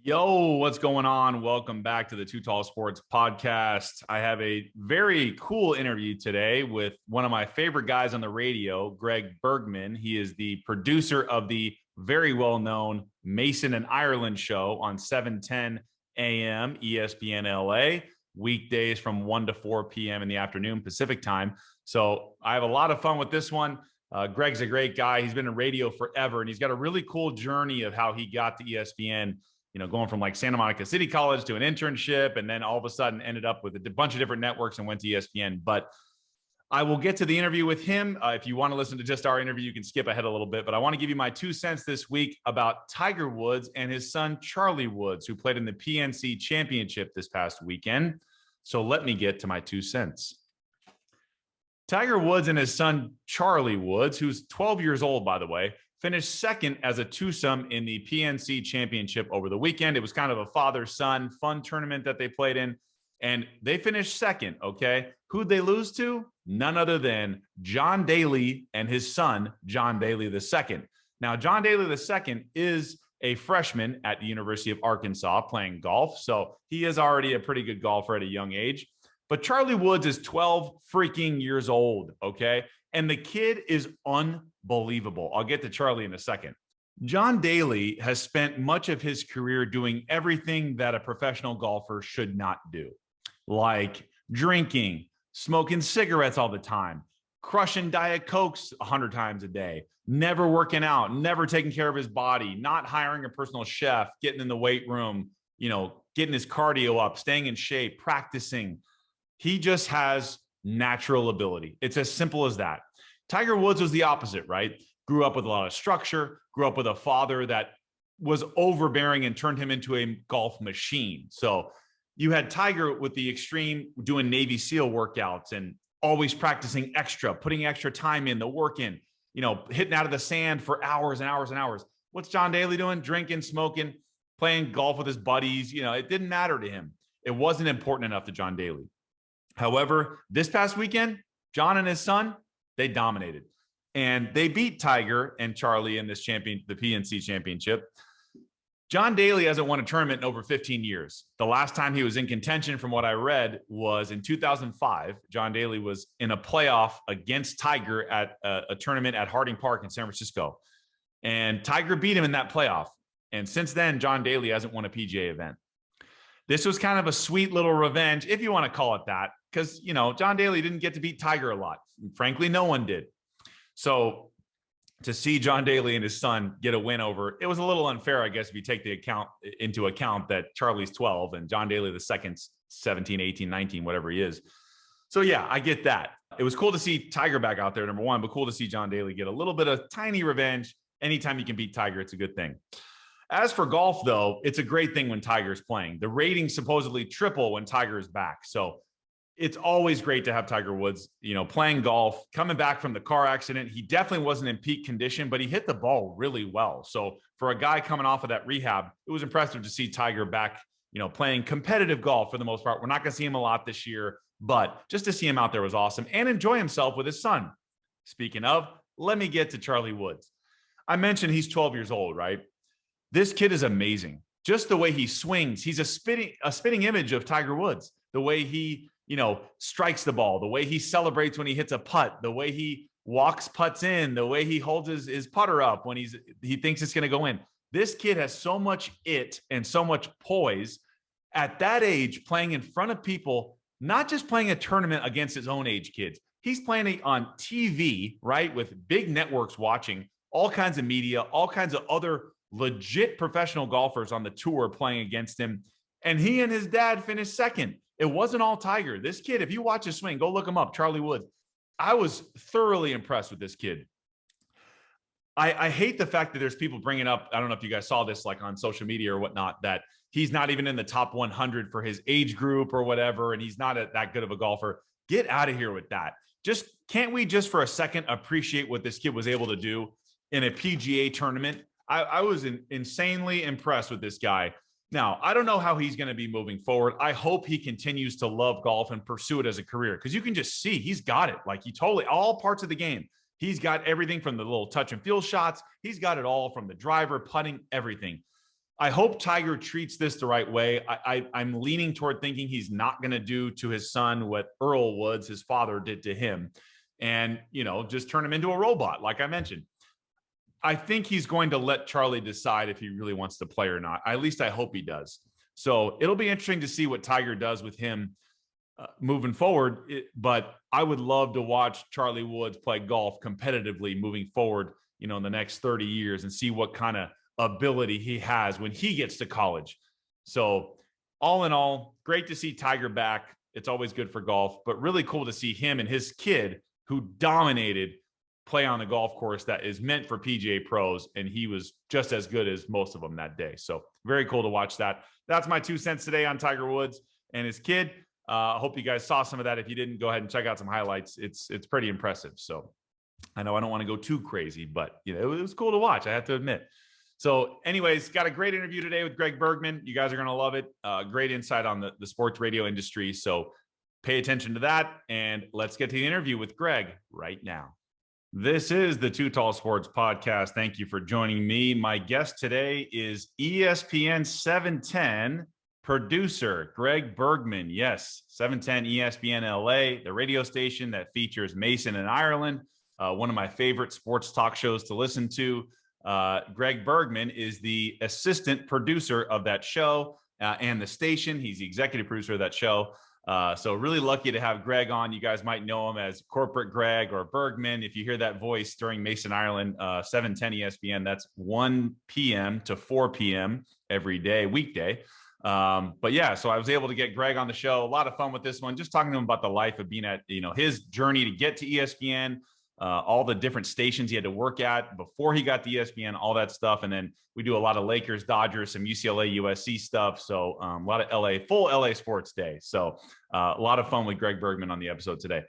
Yo, what's going on? Welcome back to the Too Tall Sports podcast. I have a very cool interview today with one of my favorite guys on the radio, Greg Bergman. He is the producer of the very well-known Mason and Ireland show on 7:10 a.m. ESPN LA, weekdays from 1 to 4 p.m. in the afternoon Pacific time. So I have a lot of fun with this one. Greg's a great guy. He's been in radio forever, and he's got a really cool journey of how he got to ESPN. Going from like Santa Monica City College to an internship, and then all of a sudden ended up with a bunch of different networks and went to ESPN. But I will get to the interview with him. If you want to listen to just our interview, you can skip ahead a little bit. But I want to give you my 2 cents this week about Tiger Woods and his son, Charlie Woods, who played in the PNC Championship this past weekend. So let me get to my 2 cents. Tiger Woods and his son, Charlie Woods, who's 12 years old, by the way, finished second as a twosome in the PNC Championship over the weekend. It was kind of a father-son fun tournament that they played in, and they finished second, okay? Who'd they lose to? None other than John Daly and his son, John Daly II. Now, John Daly II is a freshman at the University of Arkansas playing golf, so he is already a pretty good golfer at a young age. But Charlie Woods is 12 freaking years old, okay? And the kid is unbelievable. I'll get to Charlie in a second. John Daly has spent much of his career doing everything that a professional golfer should not do, like drinking, smoking cigarettes all the time, crushing Diet Cokes 100 times a day, never working out, never taking care of his body, not hiring a personal chef, getting in the weight room, getting his cardio up, staying in shape, practicing. He just has natural ability. It's as simple as that. Tiger Woods was the opposite, right? Grew up with a lot of structure, grew up with a father that was overbearing and turned him into a golf machine. So you had Tiger with the extreme, doing Navy SEAL workouts and always practicing extra, putting extra time in, the work in, hitting out of the sand for hours and hours and hours. What's John Daly doing? Drinking, smoking, playing golf with his buddies. It didn't matter to him. It wasn't important enough to John Daly. However, this past weekend, John and his son, they dominated. And they beat Tiger and Charlie in the PNC Championship. John Daly hasn't won a tournament in over 15 years. The last time he was in contention, from what I read, was in 2005. John Daly was in a playoff against Tiger at a tournament at Harding Park in San Francisco. And Tiger beat him in that playoff. And since then, John Daly hasn't won a PGA event. This was kind of a sweet little revenge, if you want to call it that, because, John Daly didn't get to beat Tiger a lot. Frankly, no one did. So to see John Daly and his son get a win over, it was a little unfair, I guess, if you take into account that Charlie's 12 and John Daly II's 17, 18, 19, whatever he is. So yeah, I get that. It was cool to see Tiger back out there, number one, but cool to see John Daly get a little bit of tiny revenge. Anytime you can beat Tiger, it's a good thing. As for golf, though, it's a great thing when Tiger's playing. The ratings supposedly triple when Tiger is back. So it's always great to have Tiger Woods, playing golf, coming back from the car accident. He definitely wasn't in peak condition, but he hit the ball really well. So for a guy coming off of that rehab, it was impressive to see Tiger back, playing competitive golf for the most part. We're not going to see him a lot this year, but just to see him out there was awesome and enjoy himself with his son. Speaking of, let me get to Charlie Woods. I mentioned he's 12 years old, right? This kid is amazing. Just the way he swings. He's a spitting image of Tiger Woods. The way he, strikes the ball, the way he celebrates when he hits a putt, the way he walks putts in, the way he holds his putter up when he thinks it's going to go in. This kid has so much it and so much poise at that age, playing in front of people, not just playing a tournament against his own age kids. He's playing on TV, right? With big networks watching, all kinds of media, all kinds of other legit professional golfers on the tour playing against him. And he and his dad finished second. It wasn't all Tiger. This kid, if you watch his swing, go look him up, Charlie Woods. I was thoroughly impressed with this kid. I hate the fact that there's people bringing up, I don't know if you guys saw this like on social media or whatnot, that he's not even in the top 100 for his age group or whatever, and he's not that good of a golfer. Get out of here with that. Can't we just for a second appreciate what this kid was able to do in a PGA tournament? I was insanely impressed with this guy. Now, I don't know how he's going to be moving forward. I hope he continues to love golf and pursue it as a career, because you can just see he's got it. Like, he totally, all parts of the game. He's got everything from the little touch and feel shots. He's got it all, from the driver, putting, everything. I hope Tiger treats this the right way. I'm leaning toward thinking he's not going to do to his son what Earl Woods, his father, did to him, and just turn him into a robot, like I mentioned. I think he's going to let Charlie decide if he really wants to play or not. At least I hope he does. So it'll be interesting to see what Tiger does with him moving forward. But I would love to watch Charlie Woods play golf competitively moving forward, in the next 30 years and see what kind of ability he has when he gets to college. So all in all, great to see Tiger back. It's always good for golf, but really cool to see him and his kid, who dominated, play on the golf course that is meant for PGA pros. And he was just as good as most of them that day. So very cool to watch that. That's my 2 cents today on Tiger Woods and his kid. I hope you guys saw some of that. If you didn't, go ahead and check out some highlights. It's pretty impressive. So I know I don't want to go too crazy, but it was cool to watch, I have to admit. So anyways, got a great interview today with Greg Bergman. You guys are going to love it. Great insight on the sports radio industry. So pay attention to that. And let's get to the interview with Greg right now. This is the Too Tall Sports Podcast. Thank you for joining me. My guest today is ESPN 710 producer Greg Bergman. Yes, 710 ESPN LA, the radio station that features Mason and Ireland, one of my favorite sports talk shows to listen to. Greg Bergman is the assistant producer of that show and the station. He's the executive producer of that show. So really lucky to have Greg on. You guys might know him as Corporate Greg or Bergman. If you hear that voice during Mason Ireland, 710 ESPN, that's 1 p.m. to 4 p.m. every day, weekday. But yeah, so I was able to get Greg on the show. A lot of fun with this one, just talking to him about the life of being at, his journey to get to ESPN, all the different stations he had to work at before he got to ESPN, all that stuff. And then we do a lot of Lakers, Dodgers, some UCLA, USC stuff. So a lot of full LA sports day. So a lot of fun with Greg Bergman on the episode today.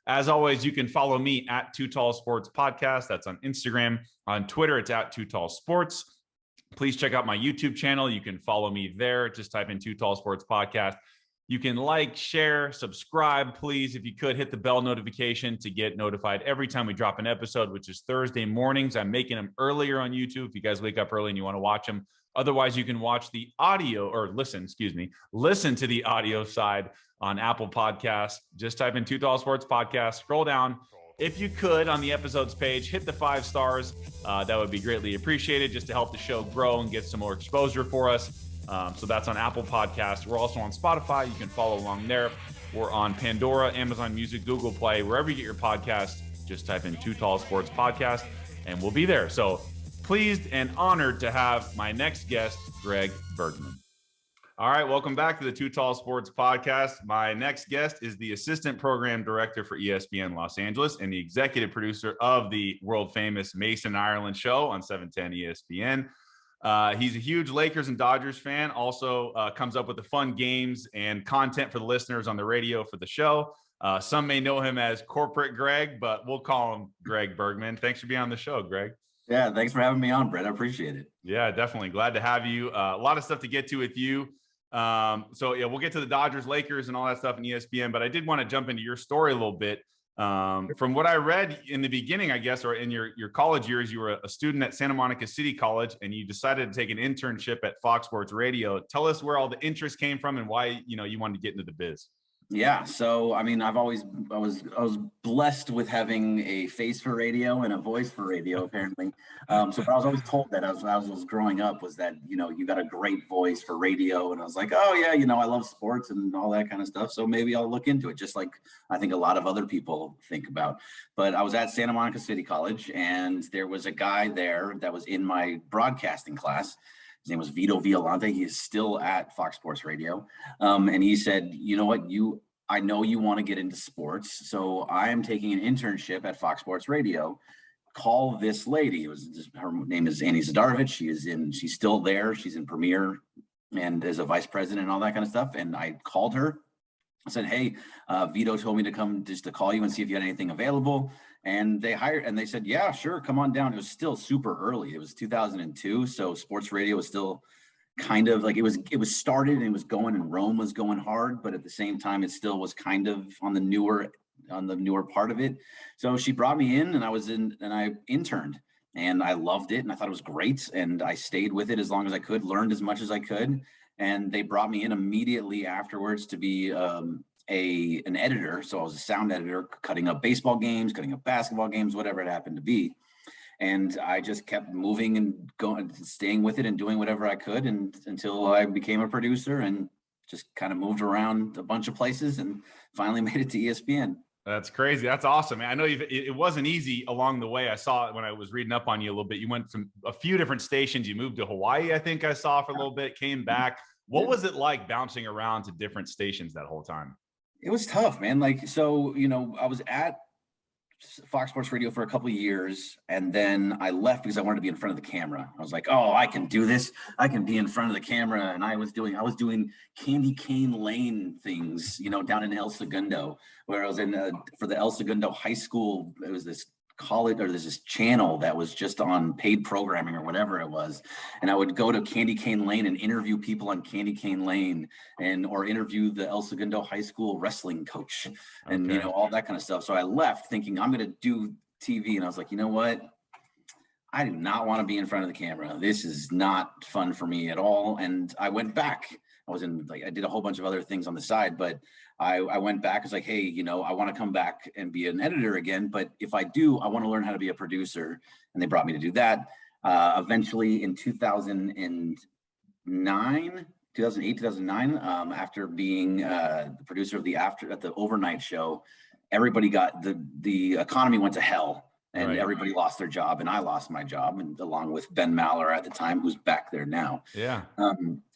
As always, you can follow me at Too Tall Sports Podcast. That's on Instagram. On Twitter, it's at Too Tall Sports. Please check out my YouTube channel. You can follow me there. Just type in Too Tall Sports Podcast. You can like, share, subscribe, please. If you could, hit the bell notification to get notified every time we drop an episode, which is Thursday mornings. I'm making them earlier on YouTube if you guys wake up early and you want to watch them. Otherwise, you can watch the audio or listen to the audio side on Apple Podcasts. Just type in Too Tall Sports Podcast, scroll down. If you could, on the episodes page, hit the 5 stars. That would be greatly appreciated, just to help the show grow and get some more exposure for us. So that's on Apple Podcasts. We're also on Spotify. You can follow along there. We're on Pandora, Amazon Music, Google Play, wherever you get your podcasts. Just type in Too Tall Sports Podcast, and we'll be there. So pleased and honored to have my next guest, Greg Bergman. All right, welcome back to the Too Tall Sports Podcast. My next guest is the Assistant Program Director for ESPN Los Angeles and the Executive Producer of the world-famous Mason Ireland show on 710 ESPN. He's a huge Lakers and Dodgers fan, also comes up with the fun games and content for the listeners on the radio for the show. Some may know him as Corporate Greg, but we'll call him Greg Bergman. Thanks for being on the show, Greg. Yeah, thanks for having me on, Brett. I appreciate it. Yeah, definitely. Glad to have you. A lot of stuff to get to with you. So yeah, we'll get to the Dodgers, Lakers, and all that stuff in ESPN, but I did want to jump into your story a little bit. From what I read in the beginning, I guess, or in your college years, you were a student at Santa Monica City College, and you decided to take an internship at Fox Sports Radio. Tell us where all the interest came from and why, you wanted to get into the biz. Yeah. So, I mean, I was blessed with having a face for radio and a voice for radio, apparently. So but I was always told that as I was growing up was that, you got a great voice for radio. And I was like, oh yeah, I love sports and all that kind of stuff. So maybe I'll look into it, just like I think a lot of other people think about. But I was at Santa Monica City College, and there was a guy there that was in my broadcasting class. His name was Vito Violante. He is still at Fox Sports Radio. And he said, you know what, I know you want to get into sports. So I am taking an internship at Fox Sports Radio. Call this lady. Her name is Annie Zadarovich. She's still there. She's in Premiere and is a vice president and all that kind of stuff. And I called her. I said, hey, Vito told me to come just to call you and see if you had anything available. And they said, yeah, sure, come on down. It was still super early. It was 2002. So sports radio was still kind of like, it was started and it was going, and Rome was going hard, but at the same time, it still was kind of on the newer part of it. So she brought me in, and I interned. and I loved it, and I thought it was great, and I stayed with it as long as I could, learned as much as I could, and they brought me in immediately afterwards to be an editor. So I was a sound editor, cutting up baseball games, cutting up basketball games, whatever it happened to be. And I just kept moving and going, staying with it and doing whatever I could, and until I became a producer and just kind of moved around a bunch of places and finally made it to ESPN. That's crazy. That's awesome, man. I know it wasn't easy along the way. I saw it when I was reading up on you a little bit. You went from a few different stations. You moved to Hawaii, I think I saw for a little bit, came back. What was it like bouncing around to different stations that whole time? It was tough, man. Like, so, I was at Fox Sports Radio for a couple of years, and then I left because I wanted to be in front of the camera. I was like, oh, I can do this. I can be in front of the camera. And I was doing Candy Cane Lane things, down in El Segundo, where I was for the El Segundo High School. It was this college, or there's this channel that was just on paid programming or whatever it was. And I would go to Candy Cane Lane and interview people on Candy Cane Lane, or interview the El Segundo High School wrestling coach, and all that kind of stuff. So I left thinking I'm going to do TV, and I was like, you know what? I do not want to be in front of the camera. This is not fun for me at all. And I went back. I did a whole bunch of other things on the side, but I went back. I was like, hey, I want to come back and be an editor again. But if I do, I want to learn how to be a producer. And they brought me to do that. Eventually in 2008, 2009, after being the producer of at the overnight show, everybody got the economy went to hell. And Right. Everybody lost their job, and I lost my job, and along with Ben Maller at the time, who's back there now. Yeah.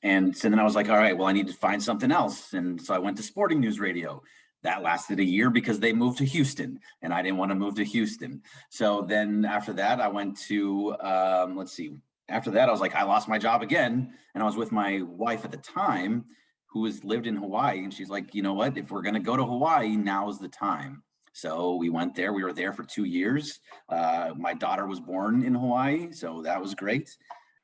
And so then I was like, all right, well, I need to find something else. And so I went to Sporting News Radio. That lasted a year because they moved to Houston, and I didn't want to move to Houston. So then after that, I went to, after that, I was like, I lost my job again. And I was with my wife at the time, who lived in Hawaii. And she's like, you know what, if we're going to go to Hawaii, now's the time. So we went there. We were there for 2 years. My daughter was born in Hawaii, so that was great.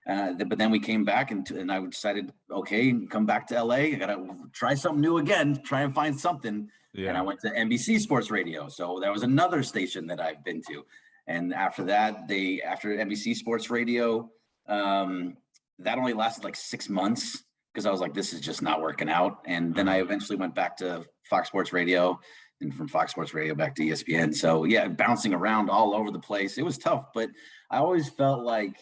But then we came back, and I decided, okay, come back to LA. I gotta try something new again, try and find something. Yeah. And I went to NBC Sports Radio. So that was another station that I've been to. And after that, after NBC Sports Radio, that only lasted like 6 months, because I was like, this is just not working out. And then I eventually went back to Fox Sports Radio, and from Fox Sports Radio back to ESPN. So yeah, bouncing around all over the place. It was tough, but I always felt like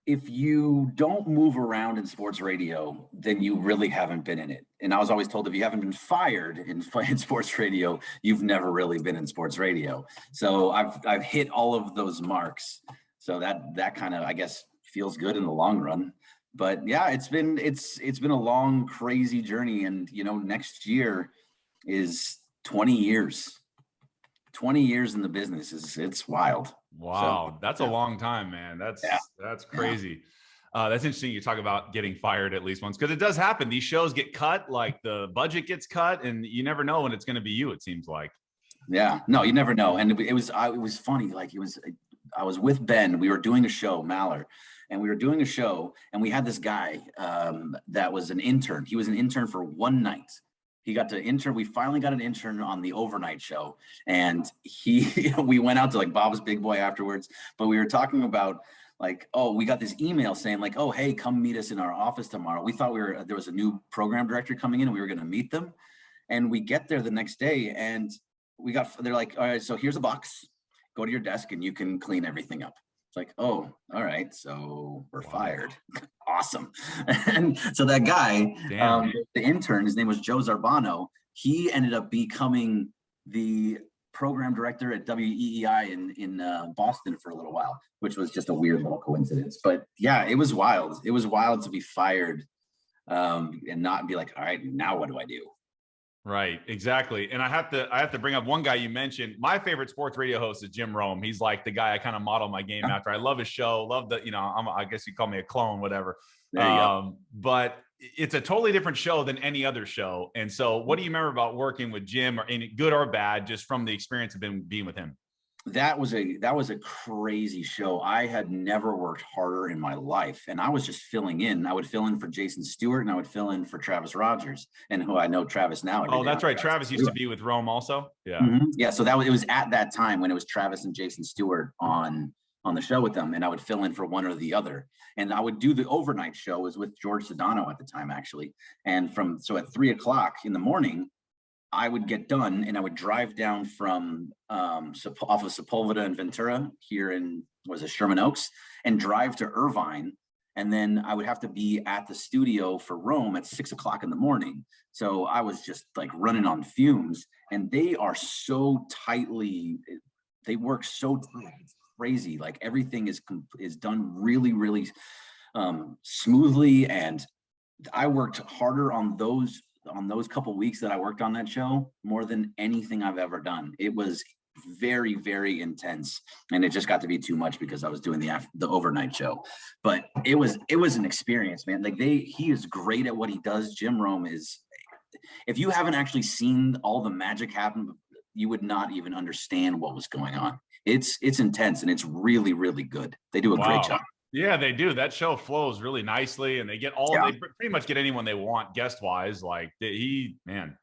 if you don't move around in sports radio, then you really haven't been in it. And I was always told, if you haven't been fired in sports radio, you've never really been in sports radio. So I've hit all of those marks. So that kind of, I guess, feels good in the long run. But yeah, it's been a long, crazy journey. And next year is 20 years. 20 years in the business it's wild. Wow. That's a long time, man. That's crazy. That's interesting. You talk about getting fired at least once, because it does happen. These shows get cut, like the budget gets cut, and you never know when it's going to be you, it seems like. Yeah, no, you never know. And it was funny. Like I was with Ben, we were doing a show, Maller, and we were doing a show, and we had this guy that was an intern. He was an intern for one night. He got to intern. We finally got an intern on the overnight show, and we went out to like Bob's Big Boy afterwards. But we were talking about like, oh, we got this email saying like, oh, hey, come meet us in our office tomorrow. We thought there was a new program director coming in, and we were going to meet them. And we get there the next day, and they're like, all right, so here's a box. Go to your desk, and you can clean everything up. It's like, oh, all right, so we're fired. Awesome. And so that guy, the intern, his name was Joe Zarbano. He ended up becoming the program director at WEEI in Boston for a little while, which was just a weird little coincidence. But yeah, it was wild. It was wild to be fired and not be like, all right, now what do I do? Right, exactly. And I have to bring up one guy you mentioned. My favorite sports radio host is Jim Rome. He's like the guy I kind of model my game after. I love his show. Love the, I guess you call me a clone, whatever. There you go. But it's a totally different show than any other show. And so what do you remember about working with Jim, or any good or bad, just from the experience of being with him? That was a crazy show. I had never worked harder in my life, and I was just filling in. I would fill in for Jason Stewart, and I would fill in for Travis Rogers, and who I know Travis now. Oh, that's right. Travis used to be with Rome also. Yeah. Mm-hmm. Yeah. So it was at that time when it was Travis and Jason Stewart on on the show with them, and I would fill in for one or the other. And I would do the overnight show, was with George Sedano at the time, actually. And so at 3:00 in the morning, I would get done and I would drive down from off of Sepulveda and Ventura here in, was it Sherman Oaks, and drive to Irvine. And then I would have to be at the studio for Rome at 6:00 in the morning. So I was just like running on fumes, and they are so tightly, they work so tight. It's crazy. Like everything is done really, really smoothly. And I worked harder on those couple weeks that I worked on that show more than anything I've ever done. It was very, very intense, and it just got to be too much because I was doing the overnight show. But it was an experience, man. Like he is great at what he does. Jim Rome is, if you haven't actually seen all the magic happen, you would not even understand what was going on. It's intense, and it's really, really good. They do a great job. Yeah, they do. That show flows really nicely, and they get they pretty much get anyone they want guest wise. Like man.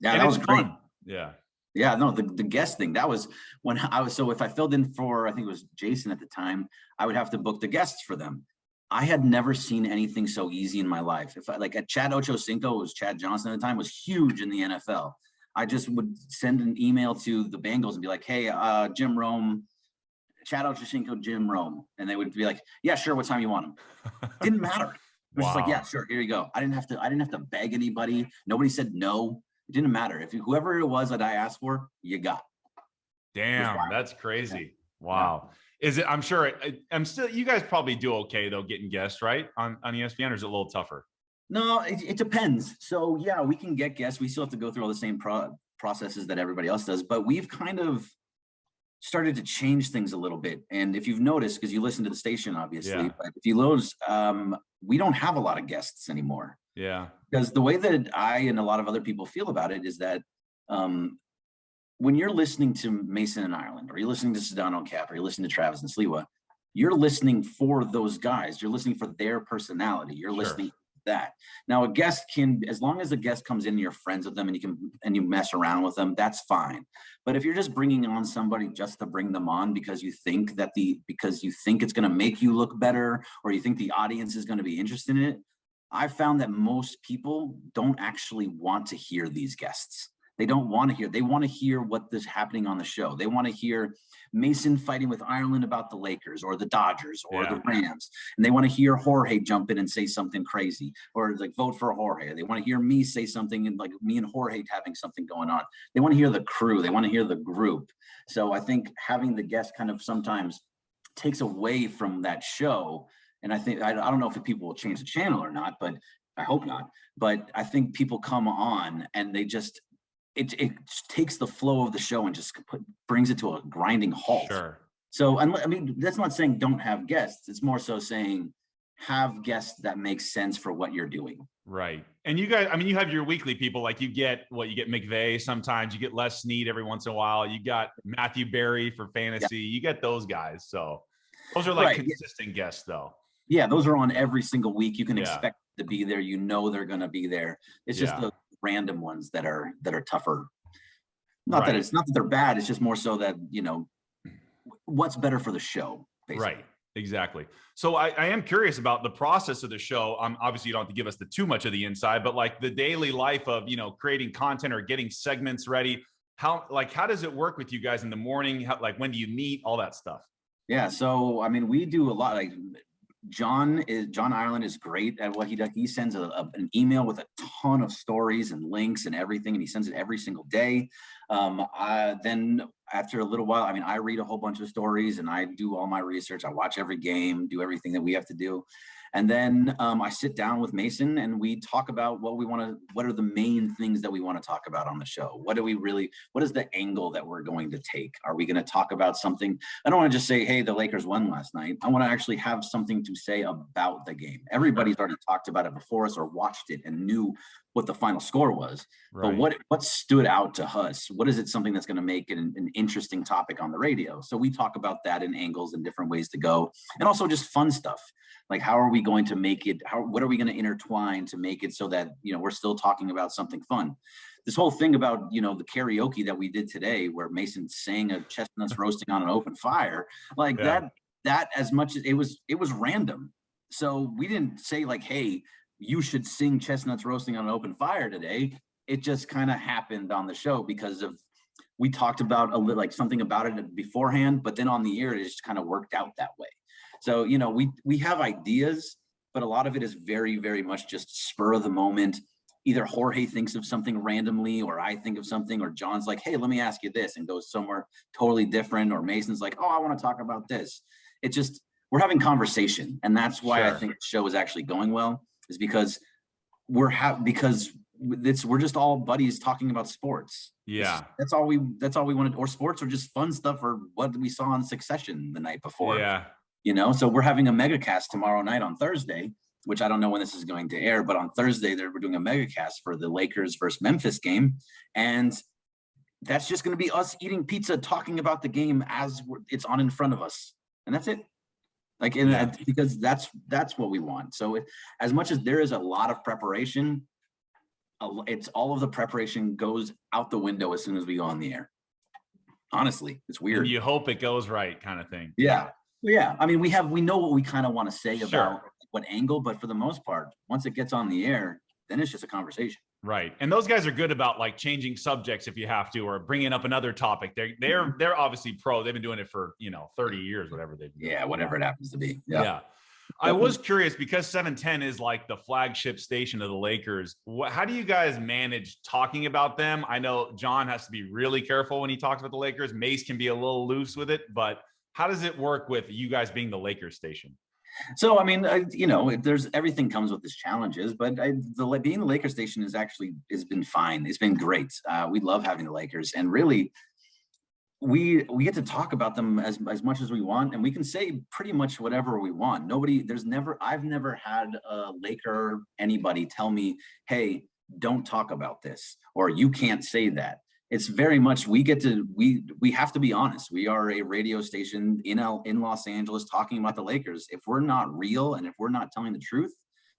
Yeah, that was great. Fun. Yeah. Yeah, no, the guest thing, that was when so if I filled in for, I think it was Jason at the time, I would have to book the guests for them. I had never seen anything so easy in my life. If I, like at Chad Ochocinco, it was Chad Johnson at the time, was huge in the NFL. I just would send an email to the Bengals and be like, hey, Jim Rome, Chad Ochocinco, Jim Rome. And they would be like, yeah, sure, what time you want them? Didn't matter. It was just like, yeah, sure, here you go. I didn't have to beg anybody. Nobody said no. It didn't matter. If whoever it was that I asked for, you got. Damn, that's crazy. Yeah. Wow. Yeah. Is it, I'm sure you guys probably do okay though, getting guests, right? On ESPN, or is it a little tougher? No, it depends. So yeah, we can get guests. We still have to go through all the same processes that everybody else does, but we've kind of started to change things a little bit. And if you've noticed, because you listen to the station, obviously, but if you notice, we don't have a lot of guests anymore. Yeah. Because the way that I and a lot of other people feel about it is that when you're listening to Mason and Ireland, or you're listening to Sedano and Cap, or you're listening to Travis and Sliwa, you're listening for those guys. You're listening for their personality. You're listening for that. Now, a guest can, as long as a guest comes in and you're friends with them and you mess around with them, that's fine. But if you're just bringing on somebody just to bring them on because you think it's going to make you look better, or you think the audience is going to be interested in it, I've found that most people don't actually want to hear these guests. They don't want to hear. They want to hear what is happening on the show. They want to hear Mason fighting with Ireland about the Lakers or the Dodgers or the Rams. And they want to hear Jorge jump in and say something crazy, or like vote for Jorge. They want to hear me say something, and like me and Jorge having something going on. They want to hear the crew. They want to hear the group. So I think having the guest kind of sometimes takes away from that show. And I think, I don't know if people will change the channel or not, but I hope not. But I think people come on and they just, it takes the flow of the show and just brings it to a grinding halt. Sure. So, I mean, that's not saying don't have guests. It's more so saying have guests that make sense for what you're doing. Right. And you guys, I mean, you have your weekly people, like you get McVay sometimes, you get Les Snead every once in a while. You got Matthew Berry for fantasy. Yeah. You get those guys. So those are like consistent guests though. Yeah, those are on every single week. You can expect to be there. You know they're going to be there. It's just the random ones that are tougher. Not that they're bad. It's just more so that, you know, what's better for the show, basically. Right. Exactly. So I am curious about the process of the show. Obviously you don't have to give us too much of the inside, but like the daily life of, you know, creating content or getting segments ready. How does it work with you guys in the morning? When do you meet? All that stuff. Yeah. So, I mean, we do a lot. Like John Ireland is great at what he does. He sends an email with a ton of stories and links and everything, and he sends it every single day. Then after a little while, I mean, I read a whole bunch of stories and I do all my research. I watch every game, do everything that we have to do. And then I sit down with Mason and we talk about what are the main things that we want to talk about on the show? What is the angle that we're going to take? Are we going to talk about something? I don't want to just say, hey, the Lakers won last night. I want to actually have something to say about the game. Everybody's already talked about it before us or watched it and knew what the final score was. Right. But what stood out to us? What is it, something that's going to make it an interesting topic on the radio? So we talk about that in angles and different ways to go. And also just fun stuff. Like, how are we going to make it? What are we going to intertwine to make it so that, you know, we're still talking about something fun? This whole thing about, you know, the karaoke that we did today, where Mason sang a chestnuts roasting on an open fire, like that that as much as it was random. So we didn't say like, hey, you should sing Chestnuts Roasting on an Open Fire today. It just kind of happened on the show because of, we talked about like something about it beforehand, but then on the air, it just kind of worked out that way. So, you know, we have ideas, but a lot of it is very, very much just spur of the moment. Either Jorge thinks of something randomly, or I think of something, or John's like, hey, let me ask you this, and goes somewhere totally different. Or Mason's like, oh, I want to talk about this. It just, we're having conversation. And that's why I think the show is actually going well, is because we're just all buddies talking about sports. Yeah. That's all we wanted, or sports, or just fun stuff, or what we saw on Succession the night before. Yeah. You know, so we're having a mega cast tomorrow night on Thursday, which I don't know when this is going to air, but on Thursday, we're doing a mega cast for the Lakers versus Memphis game. And that's just going to be us eating pizza, talking about the game as it's on in front of us. And that's it. Like, because that's what we want. So as much as there is a lot of preparation, it's all of the preparation goes out the window as soon as we go on the air. Honestly, it's weird. And you hope it goes right, kind of thing. Yeah. Yeah. I mean, we know what we kind of want to say about what angle, but for the most part, once it gets on the air, then it's just a conversation. Right. And those guys are good about like changing subjects if you have to, or bringing up another topic. They're obviously pro. They've been doing it for, 30 years, whatever they've been doing. Yeah, whatever it happens to be. Yeah. I was curious, because 710 is like the flagship station of the Lakers. How do you guys manage talking about them? I know John has to be really careful when he talks about the Lakers. Mace can be a little loose with it, but how does it work with you guys being the Lakers station? So, I mean, there's everything comes with its challenges, but being the Lakers station has been fine. It's been great. We love having the Lakers, and really, we get to talk about them as much as we want, and we can say pretty much whatever we want. I've never had a Laker anybody tell me, hey, don't talk about this, or you can't say that. It's very much, we have to be honest. We are a radio station in Los Angeles talking about the Lakers. If we're not real and if we're not telling the truth,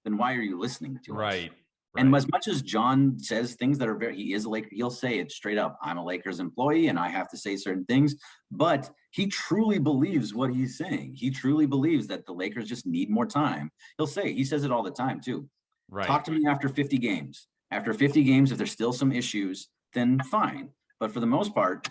then why are you listening to us? Right. And as much as John says things that are he is a Laker, he'll say it straight up. I'm a Lakers employee and I have to say certain things, but he truly believes what he's saying. He truly believes that the Lakers just need more time. He says it all the time too. Right. Talk to me after 50 games. After 50 games, if there's still some issues, then fine. But for the most part,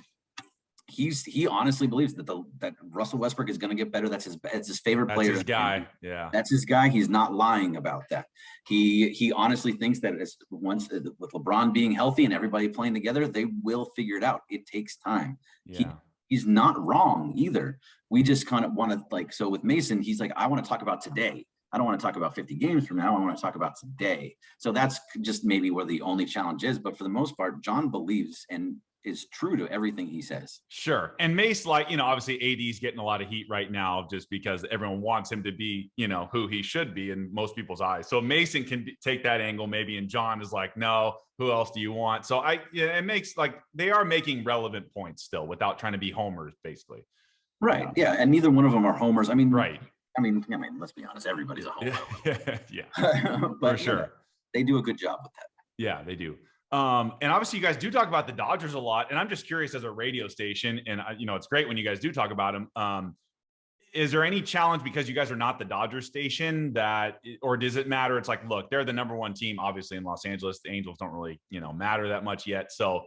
he honestly believes that Russell Westbrook is going to get better. That's his favorite player. That's his guy. Yeah. That's his guy. He's not lying about that. He honestly thinks that once with LeBron being healthy and everybody playing together, they will figure it out. It takes time. Yeah. He's not wrong either. We just kind of want to so with Mason, he's like, I want to talk about today. I don't want to talk about 50 games from now. I want to talk about today. So that's just maybe where the only challenge is. But for the most part, John believes and is true to everything he says. Sure. And Mace, obviously AD's getting a lot of heat right now just because everyone wants him to be, who he should be in most people's eyes. So Mason can take that angle maybe, and John is like, no, who else do you want? So it makes they are making relevant points still without trying to be homers, basically. Right. Yeah. And neither one of them are homers. I mean, right. I mean, let's be honest, everybody's a homer. Yeah. But, for sure. They do a good job with that. Yeah, they do. And obviously you guys do talk about the Dodgers a lot, and I'm just curious, as a radio station, and it's great when you guys do talk about them. Is there any challenge because you guys are not the Dodgers station or does it matter? It's like, look, they're the number one team, obviously, in Los Angeles. The Angels don't really, matter that much yet. So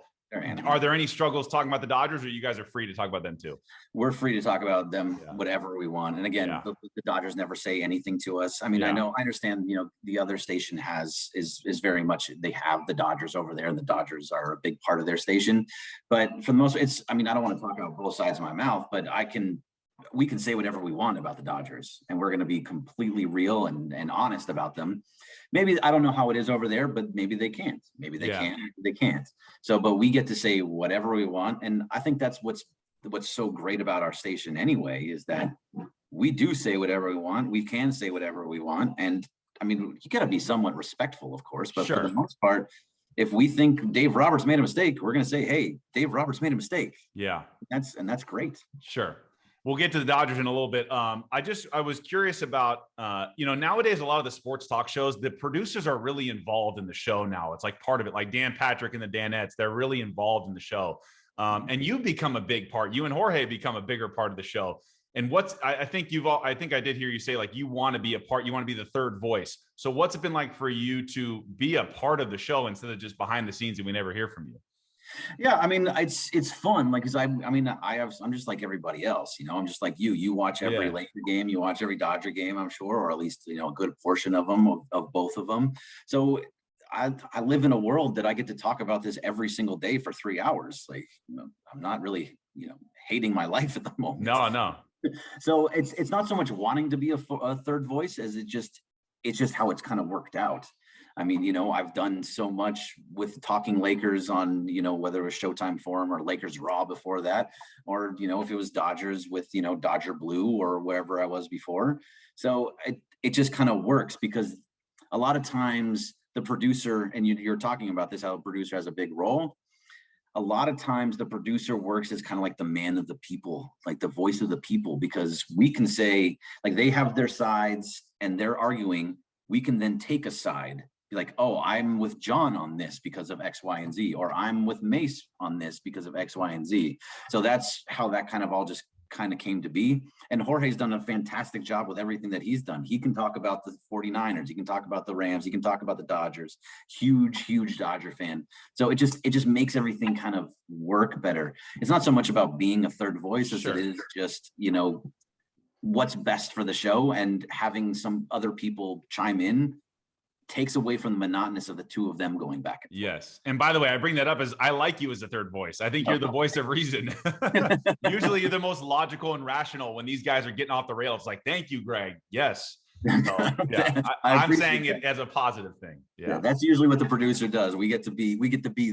are there any struggles talking about the Dodgers, or you guys are free to talk about them too? We're free to talk about them, whatever we want. And again, the Dodgers never say anything to us. I mean, I understand, the other station is very much, they have the Dodgers over there, and the Dodgers are a big part of their station. But for the most, I don't want to talk about both sides of my mouth, but we can say whatever we want about the Dodgers, and we're going to be completely real and honest about them. Maybe, I don't know how it is over there, but maybe they can't. Maybe they can, maybe they can't. So, but we get to say whatever we want. And I think that's what's so great about our station anyway, is that we do say whatever we want. We can say whatever we want. And I mean, you got to be somewhat respectful, of course, but for the most part, if we think Dave Roberts made a mistake, we're going to say, hey, Dave Roberts made a mistake. Yeah. That's great. Sure. We'll get to the Dodgers in a little bit. I was curious about, nowadays, a lot of the sports talk shows, the producers are really involved in the show now. It's like part of it, like Dan Patrick and the Danettes, they're really involved in the show. And you become a big part. You and Jorge become a bigger part of the show. And I think I did hear you say, like, you want to be you want to be the third voice. So what's it been like for you to be a part of the show instead of just behind the scenes and we never hear from you? Yeah, I mean, it's fun. Like, cause I'm just like everybody else, I'm just like you watch every Yeah. Laker game, you watch every Dodger game, I'm sure, or at least, a good portion of them, of both of them. So I live in a world that I get to talk about this every single day for 3 hours. Like, I'm not really, hating my life at the moment. No. So it's not so much wanting to be a third voice as it's just how it's kind of worked out. I mean, I've done so much with talking Lakers on, whether it was Showtime Forum or Lakers Raw before that, or, if it was Dodgers with, Dodger Blue or wherever I was before. So it just kind of works because a lot of times the producer, and you're talking about this, how a producer has a big role. A lot of times the producer works as kind of like the man of the people, like the voice of the people, because we can say, like, they have their sides and they're arguing. We can then take a side, be like, oh, I'm with John on this because of X, Y, and Z, or I'm with Mace on this because of X, Y, and Z. So that's how that kind of all just kind of came to be. And Jorge's done a fantastic job with everything that he's done. He can talk about the 49ers. He can talk about the Rams. He can talk about the Dodgers. Huge Dodger fan. So it just makes everything kind of work better. It's not so much about being a third voice as it is just, what's best for the show, and having some other people chime in takes away from the monotonous of the two of them going back and forth. Yes. And by the way, I bring that up as I like you as the third voice. I think you're the voice of reason. Usually you're the most logical and rational when these guys are getting off the rails. Like, thank you, Greg. Yes. So, yeah, I'm saying it as a positive thing. Yeah. That's usually what the producer does. We get to be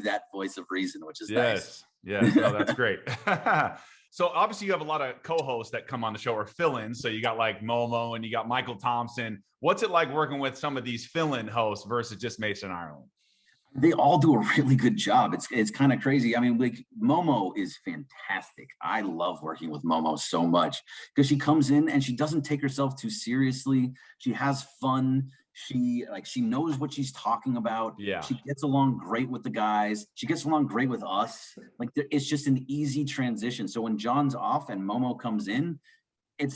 that voice of reason, which is nice. Yes. No, that's great. So obviously you have a lot of co-hosts that come on the show or fill-ins. So you got like Momo and you got Michael Thompson. What's it like working with some of these fill-in hosts versus just Mason Ireland? They all do a really good job. It's kind of crazy. I mean, like, Momo is fantastic. I love working with Momo so much because she comes in and she doesn't take herself too seriously. She has fun. She knows what she's talking about. Yeah. She gets along great with the guys. She gets along great with us. Like, it's just an easy transition. So when John's off and Momo comes in, it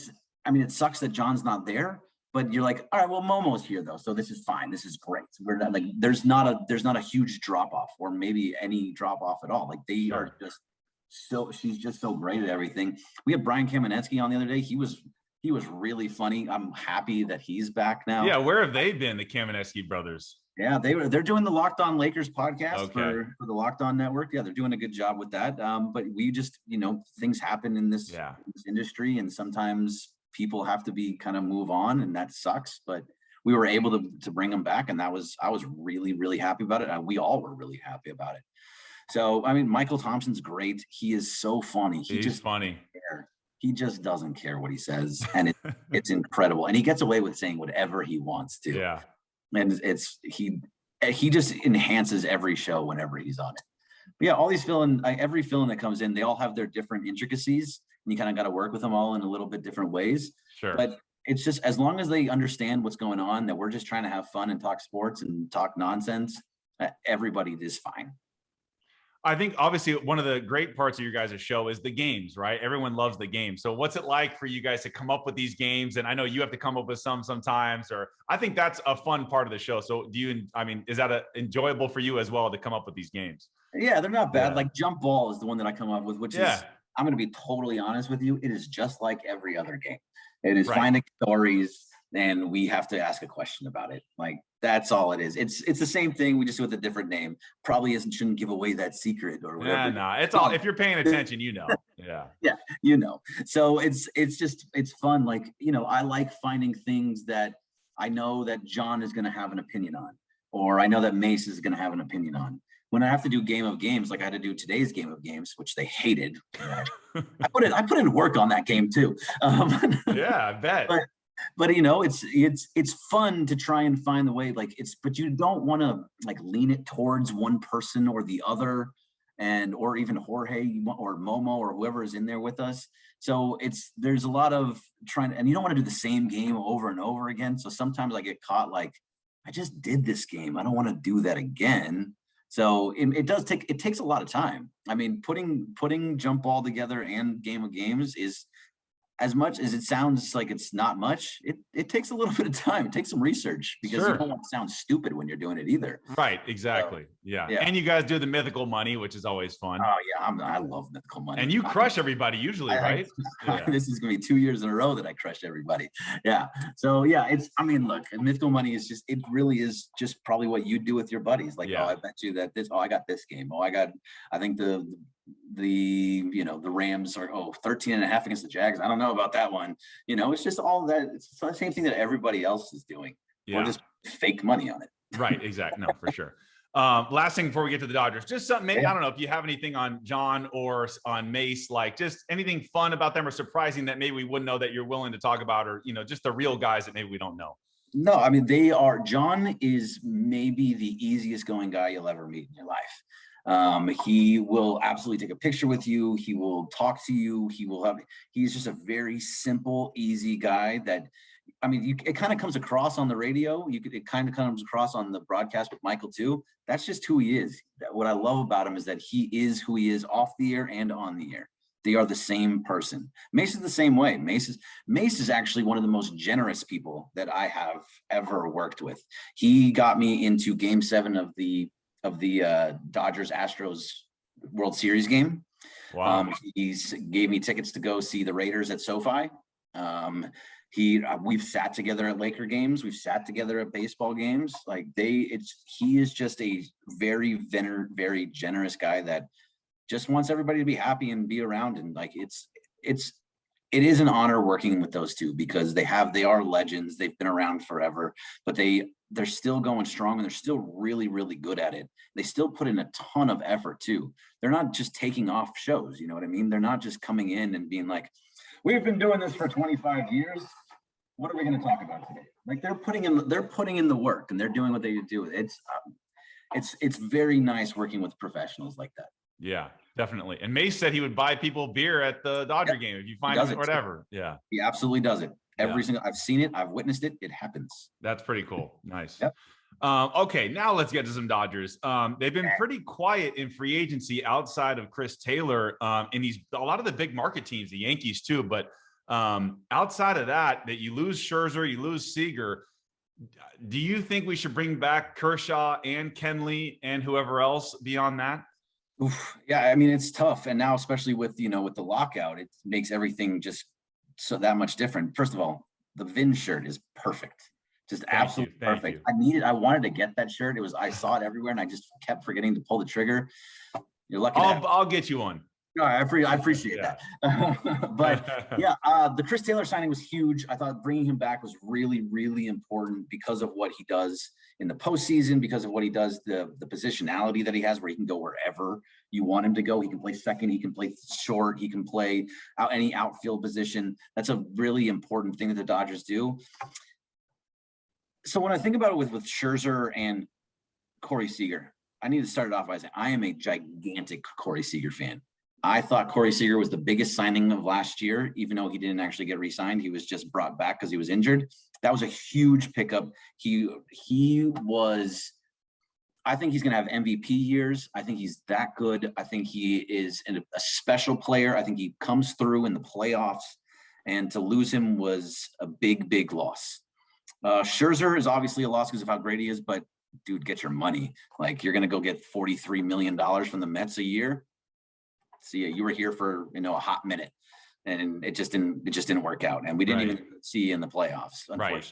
sucks that John's not there, but you're like, all right, well, Momo's here though, so this is fine. This is great. We're not like, there's not a huge drop off, or maybe any drop off at all. Like, they are just she's just so great at everything. We had Brian Kamenetsky on the other day. He was really funny. I'm happy that he's back now. Yeah, where have they been, the Kamenetsky brothers? Yeah, they're doing the Locked On Lakers podcast for the Locked On Network. Yeah, they're doing a good job with that. But we just, things happen in this industry, and sometimes people have to be kind of move on, and that sucks. But we were able to bring them back, and I was really, really happy about it. We all were really happy about it. So, I mean, Michael Thompson's great. He is so funny. He's funny. He just doesn't care what he says, and it's incredible. And he gets away with saying whatever he wants to. Yeah. And he just enhances every show whenever he's on it. But yeah, all these every fill-in that comes in, they all have their different intricacies, and you kind of got to work with them all in a little bit different ways. Sure. But it's just, as long as they understand what's going on, that we're just trying to have fun and talk sports and talk nonsense, everybody is fine. I think obviously one of the great parts of your guys' show is the games, right? Everyone loves the game. So what's it like for you guys to come up with these games? And I know you have to come up with some sometimes, or I think that's a fun part of the show. So is that enjoyable for you as well to come up with these games? Yeah, they're not bad. Yeah. Like Jump Ball is the one that I come up with, which is, I'm going to be totally honest with you, it is just like every other game. It is finding stories, and we have to ask a question about it. Like, that's all it is. It's the same thing. We just do it with a different name. Probably shouldn't give away that secret or whatever. Yeah, no, it's all, if you're paying attention, Yeah. Yeah, So it's fun. Like, I like finding things that I know that John is going to have an opinion on, or I know that Mace is going to have an opinion on. When I have to do Game of Games, like I had to do today's Game of Games, which they hated. I put in work on that game too. Yeah, I bet. But it's fun to try and find the way, but you don't want to lean it towards one person or the other, or even Jorge or Momo or whoever is in there with us. So there's a lot of and you don't want to do the same game over and over again. So sometimes I get caught I just did this game. I don't want to do that again. So it takes a lot of time. I mean, putting Jump Ball together and Game of Games as much as it sounds like it's not much, it takes a little bit of time. It takes some research because you don't want to sound stupid when you're doing it either. Right. Exactly. So, yeah. And you guys do the mythical money, which is always fun. Oh yeah. I love mythical money. And you crush everybody usually, right? This is going to be 2 years in a row that I crushed everybody. Yeah. So yeah, look, mythical money is just, it really is just probably what you do with your buddies. Like, oh, I bet you that I got this game. Oh, I think the Rams are 13.5 against the Jags. I don't know about that one. It's just all that. It's the same thing that everybody else is doing. Or just fake money on it. Right. Exactly. No, for sure. Last thing before we get to the Dodgers, just something, maybe, I don't know if you have anything on John or on Mace, like just anything fun about them or surprising that maybe we wouldn't know that you're willing to talk about, or, just the real guys that maybe we don't know. No, I mean, John is maybe the easiest going guy you'll ever meet in your life. He will absolutely take a picture with you. He will talk to you. He's just a very simple, easy guy that, I mean, it kind of comes across on the radio. It kind of comes across on the broadcast with Michael too. That's just who he is. What I love about him is that he is who he is off the air and on the air. They are the same person. Mace is the same way. Mace is actually one of the most generous people that I have ever worked with. He got me into Game 7 of the Dodgers Astros World Series game. Wow. He gave me tickets to go see the Raiders at SoFi. We've sat together at Laker games. We've sat together at baseball games. Like he is just a very, very generous guy that just wants everybody to be happy and be around. And like, it is an honor working with those two because they are legends. They've been around forever, but they're still going strong and they're still really, really good at it. They still put in a ton of effort too. They're not just taking off shows. You know what I mean? They're not just coming in and being like, we've been doing this for 25 years. What are we going to talk about today? Like they're putting in the work and they're doing what they do. It's very nice working with professionals like that. Yeah, definitely. And Mace said he would buy people beer at the Dodger game if you find him or whatever. Yeah, he absolutely does it. I've seen it. I've witnessed it. It happens. That's pretty cool. Nice. Yep. Okay, now let's get to some Dodgers. They've been pretty quiet in free agency outside of Chris Taylor, and a lot of the big market teams, the Yankees too. But outside of that you lose Scherzer, you lose Seeger. Do you think we should bring back Kershaw and Kenley and whoever else beyond that? Oof, yeah, I mean, it's tough. And now, especially with the lockout, it makes everything just so that much different. First of all, the Vin shirt is perfect. Just absolutely perfect. I wanted to get that shirt. I saw it everywhere and I just kept forgetting to pull the trigger. You're lucky. I'll get you one. No, I appreciate that. But yeah, the Chris Taylor signing was huge. I thought bringing him back was really, really important because of what he does in the postseason, because of what he does, the positionality that he has where he can go wherever you want him to go. He can play second, he can play short, he can play any outfield position. That's a really important thing that the Dodgers do. So when I think about it with Scherzer and Corey Seager, I need to start it off by saying I am a gigantic Corey Seager fan. I thought Corey Seager was the biggest signing of last year, even though he didn't actually get re-signed. He was just brought back because he was injured. That was a huge pickup. I think he's going to have MVP years. I think he's that good. I think he is a special player. I think he comes through in the playoffs, and to lose him was a big, big loss. Scherzer is obviously a loss because of how great he is, but dude, get your money. Like, you're going to go get $43 million from the Mets a year. See, you were here for, a hot minute, and it just didn't work out. And we didn't even see you in the playoffs, unfortunately.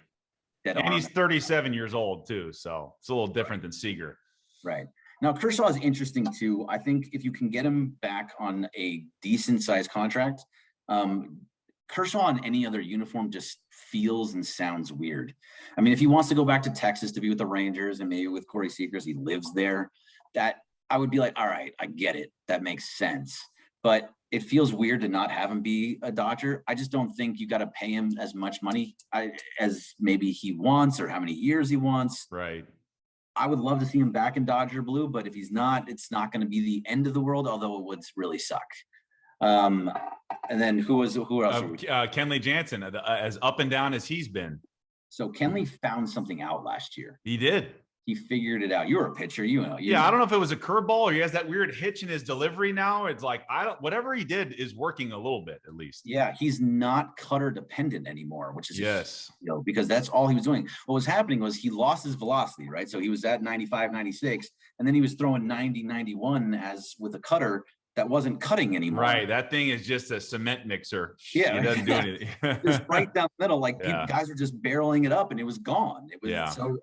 Right. And he's 37 years old too. So it's a little different than Seager. Right. Now, Kershaw is interesting too. I think if you can get him back on a decent sized contract, Kershaw in any other uniform just feels and sounds weird. I mean, if he wants to go back to Texas to be with the Rangers and maybe with Corey Seager, he lives there, that I would be like, all right, I get it. That makes sense. But it feels weird to not have him be a Dodger. I just don't think you got to pay him as much money as maybe he wants or how many years he wants. Right. I would love to see him back in Dodger blue, but if he's not, it's not going to be the end of the world, although it would really suck. And then who else? Kenley Jansen, as up and down as he's been. So Kenley found something out last year. He did. He figured it out. You're a pitcher, I don't know if it was a curveball or he has that weird hitch in his delivery now. It's like, whatever he did is working a little bit at least. Yeah, he's not cutter dependent anymore, which is yes, because that's all he was doing. What was happening was he lost his velocity, right? So he was at 95, 96, and then he was throwing 90, 91 as with a cutter that wasn't cutting anymore. Right. That thing is just a cement mixer. Yeah. It doesn't do anything. Just right down the middle. Like guys were just barreling it up and it was gone. So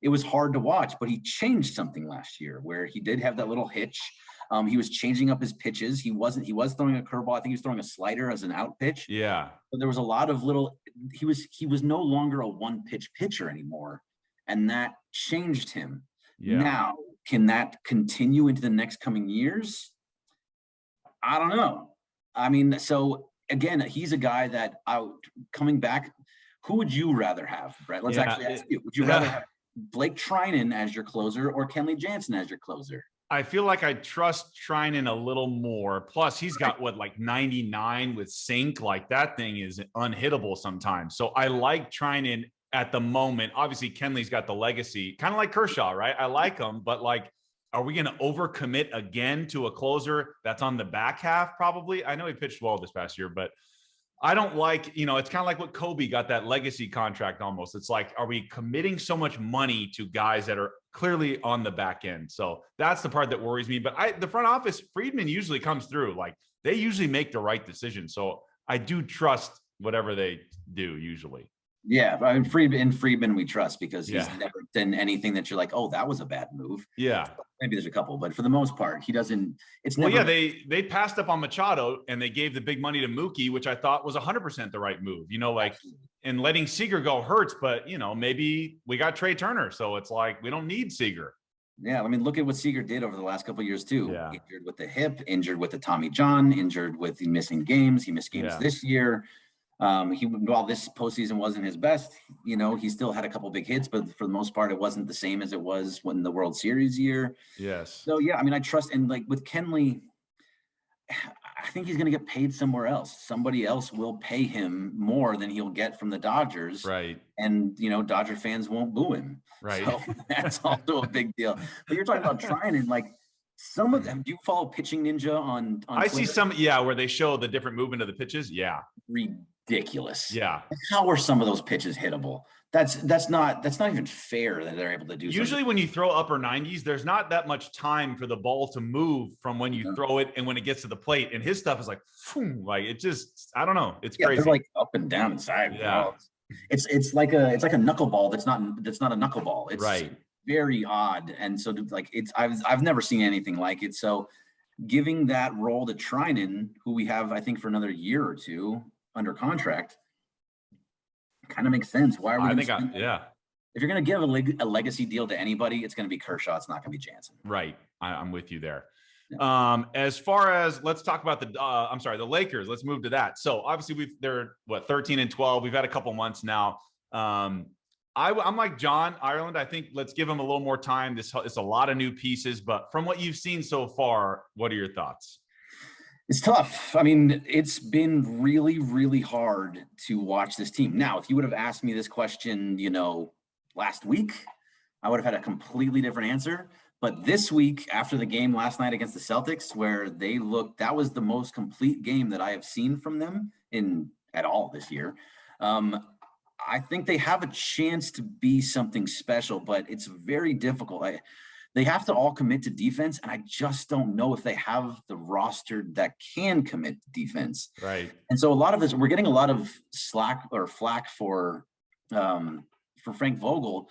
it was hard to watch, but he changed something last year where he did have that little hitch. He was changing up his pitches. He was throwing a curveball. I think he was throwing a slider as an out pitch. Yeah. But there was a lot of he was no longer a one pitch pitcher anymore. And that changed him. Yeah. Now, can that continue into the next coming years? I don't know. I mean, so again, he's a guy that coming back, who would you rather have, Brett? Let's actually ask you. Would you rather have Blake Treinen as your closer or Kenley Jansen as your closer? I feel like I trust Treinen a little more. Plus, he's got like 99 with sink. Like that thing is unhittable sometimes. So I like Treinen at the moment. Obviously, Kenley's got the legacy, kind of like Kershaw, right? I like him, but like, are we going to overcommit again to a closer that's on the back half? Probably. I know he pitched well this past year, but I don't like, it's kind of like what Kobe got that legacy contract almost. It's like, are we committing so much money to guys that are clearly on the back end? So that's the part that worries me. But the front office, Friedman usually comes through. Like they usually make the right decision. So I do trust whatever they do usually. Yeah, I mean, Friedman we trust because he's never done anything that you're like, oh, that was a bad move. Yeah. Maybe there's a couple, but for the most part, he doesn't. It's never. Well, yeah, they passed up on Machado and they gave the big money to Mookie, which I thought was 100% the right move. And letting Seeger go hurts, but maybe we got Trey Turner, so it's like we don't need Seeger. Yeah, I mean, look at what Seeger did over the last couple of years too. Yeah. Injured with the hip, injured with the Tommy John, injured with missing games. He missed games this year. While this postseason wasn't his best, he still had a couple big hits, but for the most part, it wasn't the same as it was when the World Series year. Yes. So yeah, I mean, I trust, and like with Kenley, I think he's going to get paid somewhere else. Somebody else will pay him more than he'll get from the Dodgers. Right. And Dodger fans won't boo him. Right. So that's also a big deal. But you're talking about Treinen, like. Some of them. Do you follow Pitching Ninja on I Twitter? see some, where they show the different movement of the pitches. Yeah. Ridiculous. Yeah. How are some of those pitches hittable? That's not even fair that they're able to do. Usually something. when you throw upper 90s, there's not that much time for the ball to move from when you throw it and when it gets to the plate. And his stuff is like, like it just, I don't know. It's crazy. They're like up and down inside. Yeah. It's like a knuckleball. That's not a knuckleball. It's right. Very odd. And so like I've never seen anything like it. So giving that role to Treinen, who we have, I think, for another year or two under contract, kind of makes sense. Why are we? If you're going to give a legacy deal to anybody, it's going to be Kershaw. It's not going to be Jansen. Right. I'm with you there. Yeah. As far as let's talk about the Lakers. Let's move to that. So obviously they're 13 and 12. We've had a couple months now. I'm like John, Ireland. I think let's give them a little more time. It's a lot of new pieces, but from what you've seen so far, what are your thoughts? It's tough. I mean, it's been really, really hard to watch this team. Now, if you would have asked me this question, last week, I would have had a completely different answer. But this week, after the game last night against the Celtics, where that was the most complete game that I have seen from them at all this year. I think they have a chance to be something special, but it's very difficult. They have to all commit to defense, and I just don't know if they have the roster that can commit to defense. Right. And so a lot of this, we're getting a lot of flack for Frank Vogel.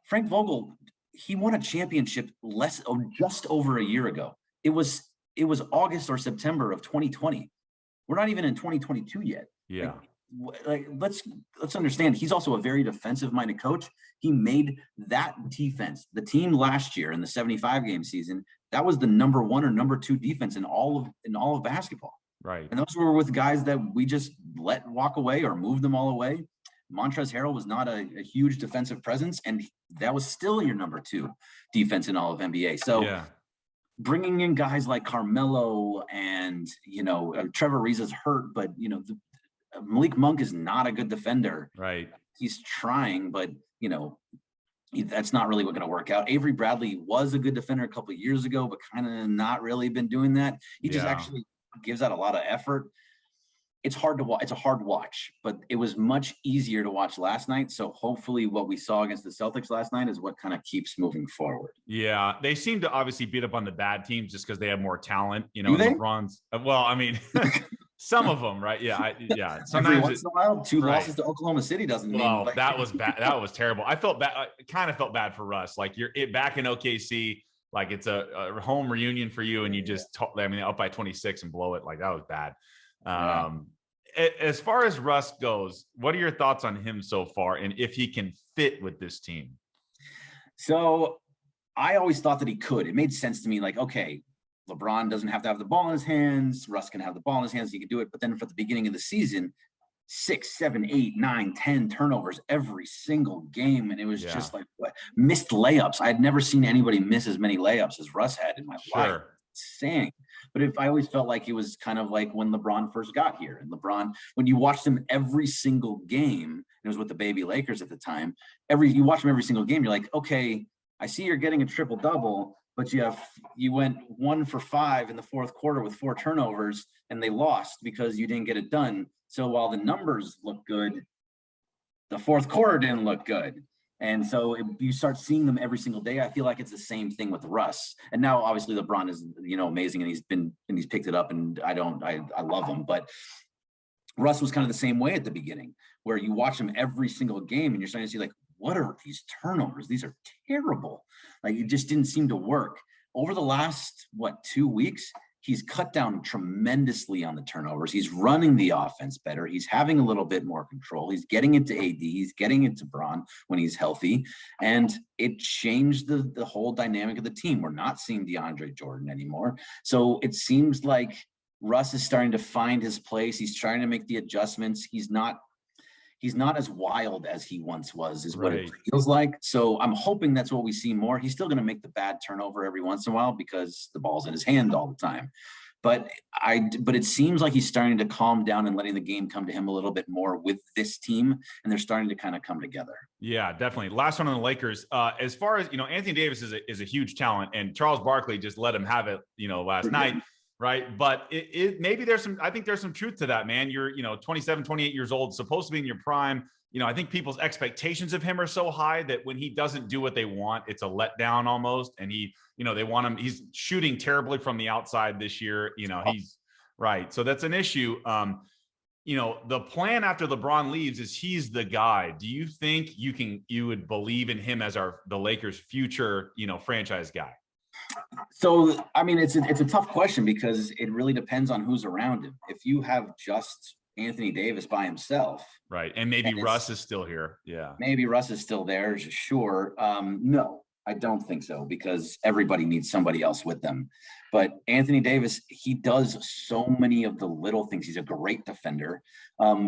Frank Vogel, he won a championship just over a year ago. It was August or September of 2020. We're not even in 2022 yet. Yeah. Like let's understand, he's also a very defensive-minded coach. He made that defense, the team last year in the 75-game season, that was the number 1 or number 2 defense in all of basketball. Right. And those were with guys that we just let walk away or move them all away. Montrezl Harrell was not a huge defensive presence, and that was still your number 2 defense in all of NBA. So bringing in guys like Carmelo and Trevor Ariza's hurt, but Malik Monk is not a good defender. Right. He's trying, but that's not really going to work out. Avery Bradley was a good defender a couple of years ago, but kind of not really been doing that. He just actually gives out a lot of effort. It's hard to watch. It's a hard watch, but it was much easier to watch last night. So hopefully what we saw against the Celtics last night is what kind of keeps moving forward. Yeah. They seem to obviously beat up on the bad teams just because they have more talent, you know, Do they? LeBron's. Well, I mean, some of them, right? Yeah. Yeah. Sometimes every once in a while, two losses to Oklahoma City doesn't mean. Well, that was bad. That was terrible. I felt bad. I kind of felt bad for Russ. Like you're back in OKC, like it's a home reunion for you. And you just, up by 26 and blow it. Like that was bad. As far as Russ goes, what are your thoughts on him so far and if he can fit with this team? So I always thought that he could. It made sense to me, like, okay, LeBron doesn't have to have the ball in his hands. Russ can have the ball in his hands. He can do it. But then for the beginning of the season, 6, 7, 8, 9, 10 turnovers every single game. And it was just like missed layups. I had never seen anybody miss as many layups as Russ had in my life. Insane. But I always felt like it was kind of like when LeBron first got here. And LeBron, when you watched him every single game, it was with the baby Lakers at the time, you watch him every single game, you're like, okay, I see you're getting a triple-double, but you went 1 for 5 in the fourth quarter with 4 turnovers, and they lost because you didn't get it done. So while the numbers look good, the fourth quarter didn't look good. And so you start seeing them every single day. I feel like it's the same thing with Russ. And now obviously LeBron is, amazing, and he's picked it up, and I love him. But Russ was kind of the same way at the beginning, where you watch him every single game and you're starting to see, like, what are these turnovers? These are terrible. Like, it just didn't seem to work. Over the last, 2 weeks, he's cut down tremendously on the turnovers. He's running the offense better. He's having a little bit more control. He's getting it to AD. He's getting it to Bron when he's healthy. And it changed the whole dynamic of the team. We're not seeing DeAndre Jordan anymore. So it seems like Russ is starting to find his place. He's trying to make the adjustments. He's not as wild as he once was, is what it feels like. So I'm hoping that's what we see more. He's still going to make the bad turnover every once in a while because the ball's in his hand all the time. But it seems like he's starting to calm down and letting the game come to him a little bit more with this team, and they're starting to kind of come together. Yeah, definitely. Last one on the Lakers. As far as, Anthony Davis is a huge talent, and Charles Barkley just let him have it, last night. Right. But maybe I think there's some truth to that, man. You're, 27, 28 years old, supposed to be in your prime. I think people's expectations of him are so high that when he doesn't do what they want, it's a letdown almost. And they want him. He's shooting terribly from the outside this year. He's right. So that's an issue. The plan after LeBron leaves is he's the guy. Do you think you would believe in him as the Lakers' future, franchise guy? So, I mean, it's a tough question because it really depends on who's around him. If you have just Anthony Davis by himself. Right. And maybe Russ is still here. Yeah. Maybe Russ is still there. Sure. No, I don't think so, because everybody needs somebody else with them. But Anthony Davis, he does so many of the little things. He's a great defender.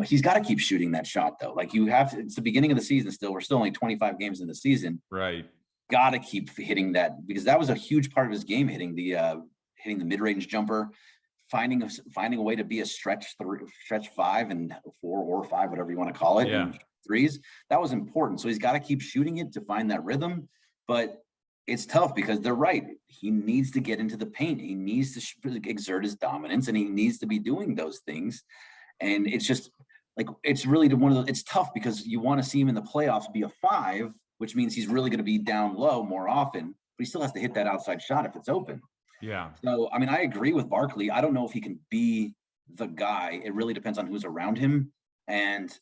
He's got to keep shooting that shot, though. Like, it's the beginning of the season still. We're still only 25 games in the season. Right. Got to keep hitting that, because that was a huge part of his game, hitting the mid-range jumper, finding a way to be a stretch 5 and 4 or 5, whatever you want to call it. Yeah. Threes. That was important. So he's got to keep shooting it to find that rhythm. But it's tough because they're right. He needs to get into the paint. He needs to exert his dominance, and he needs to be doing those things. And it's just like, it's really it's tough because you want to see him in the playoffs be a 5, which means he's really going to be down low more often, but he still has to hit that outside shot if it's open. Yeah. So, I mean, I agree with Barkley. I don't know if he can be the guy. It really depends on who's around him. And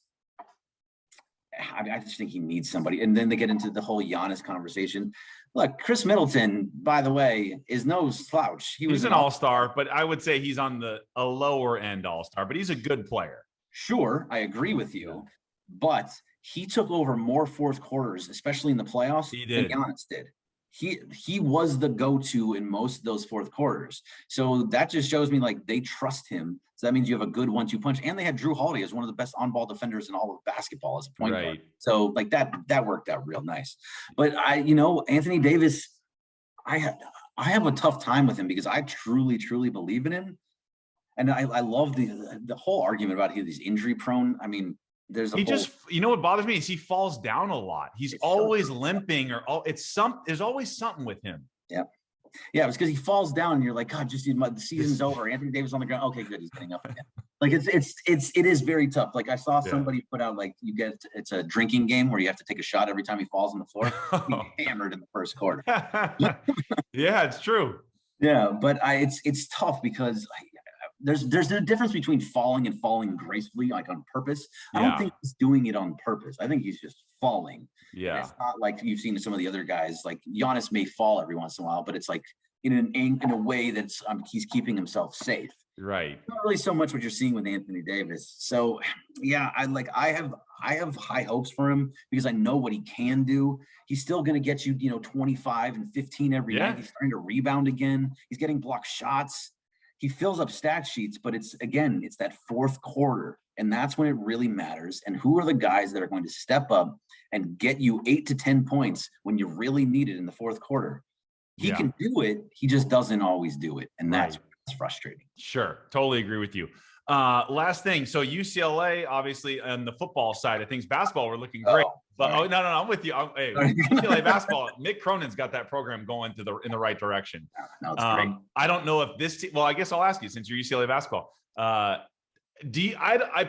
I just think he needs somebody. And then they get into the whole Giannis conversation. Look, Chris Middleton, by the way, is no slouch. He's an all-star, but I would say he's on a lower end all-star, but he's a good player. Sure, I agree with you. But he took over more fourth quarters, especially in the playoffs, than Giannis did. He was the go-to in most of those fourth quarters. So that just shows me, like, they trust him. So that means you have a good 1-2 punch. And they had Drew Holiday as one of the best on-ball defenders in all of basketball as a point guard. So, like, that worked out real nice. But Anthony Davis, I have a tough time with him because I truly, truly believe in him. And I love the whole argument about he's injury prone. I mean, there's He just, you know what bothers me is he falls down a lot. He's always limping or there's always something with him. Yeah. Yeah, it's because he falls down and you're like, God, just the season's over. Anthony Davis on the ground. Okay, good. He's getting up again. Like it is very tough. Like I saw somebody put out like it's a drinking game where you have to take a shot every time he falls on the floor. He hammered in the first quarter. Yeah, it's true. Yeah, but it's tough because there's a difference between falling and falling gracefully, like on purpose. I don't think he's doing it on purpose. I think he's just falling. Yeah. And it's not like you've seen some of the other guys, like Giannis may fall every once in a while, but it's like in a way that's he's keeping himself safe. Right. Not really so much what you're seeing with Anthony Davis. So yeah, I have high hopes for him because I know what he can do. He's still going to get you, 25 and 15 every night. He's starting to rebound again. He's getting blocked shots. He fills up stat sheets, but it's that fourth quarter, and that's when it really matters. And who are the guys that are going to step up and get you 8 to 10 points when you really need it in the fourth quarter? He can do it. He just doesn't always do it, and that's frustrating. Sure, totally agree with you. Last thing, so UCLA, obviously, on the football side of things, basketball, we're looking great. But no, I'm with you. Hey, UCLA basketball, Mick Cronin's got that program going in the right direction. No, it's great. I don't know if this team. Well, I guess I'll ask you since you're UCLA basketball. I